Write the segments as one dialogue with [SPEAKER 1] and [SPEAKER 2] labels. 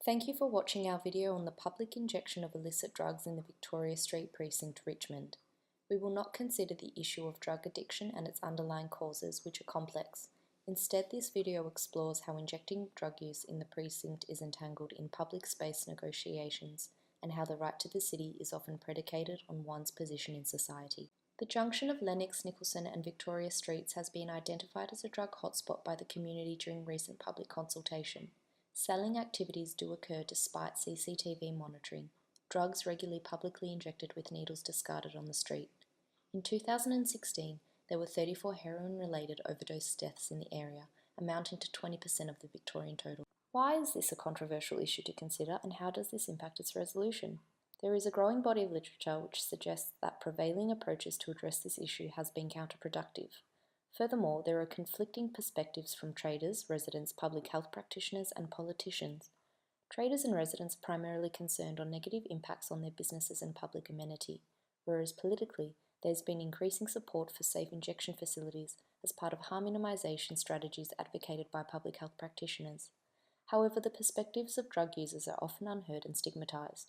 [SPEAKER 1] Thank you for watching our video on the public injection of illicit drugs in the Victoria Street precinct, Richmond. We will not consider the issue of drug addiction and its underlying causes, which are complex. Instead, this video explores how injecting drug use in the precinct is entangled in public space negotiations and how the right to the city is often predicated on one's position in society. The junction of Lennox, Nicholson and Victoria Streets has been identified as a drug hotspot by the community during recent public consultation. Selling activities do occur despite CCTV monitoring, drugs regularly publicly injected with needles discarded on the street. In 2016, there were 34 heroin-related overdose deaths in the area, amounting to 20% of the Victorian total. Why is this a controversial issue to consider, and how does this impact its resolution? There is a growing body of literature which suggests that prevailing approaches to address this issue has been counterproductive. Furthermore, there are conflicting perspectives from traders, residents, public health practitioners, and politicians. Traders and residents are primarily concerned on negative impacts on their businesses and public amenity, whereas politically, there has been increasing support for safe injection facilities as part of harm minimisation strategies advocated by public health practitioners. However, the perspectives of drug users are often unheard and stigmatised.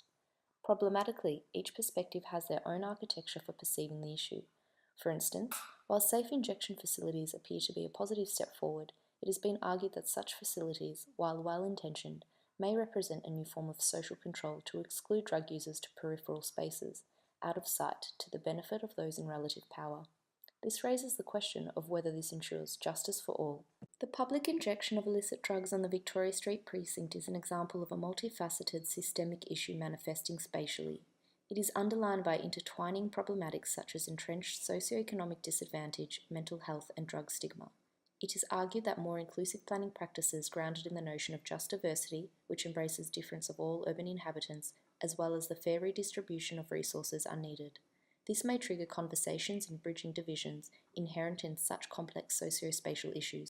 [SPEAKER 1] Problematically, each perspective has their own architecture for perceiving the issue. For instance, while safe injection facilities appear to be a positive step forward, it has been argued that such facilities, while well-intentioned, may represent a new form of social control to exclude drug users to peripheral spaces, out of sight, to the benefit of those in relative power. This raises the question of whether this ensures justice for all. The public injection of illicit drugs on the Victoria Street precinct is an example of a multifaceted systemic issue manifesting spatially. It is underlined by intertwining problematics such as entrenched socioeconomic disadvantage, mental health, and drug stigma. It is argued that more inclusive planning practices grounded in the notion of just diversity, which embraces difference of all urban inhabitants, as well as the fair redistribution of resources, are needed. This may trigger conversations in bridging divisions inherent in such complex socio-spatial issues.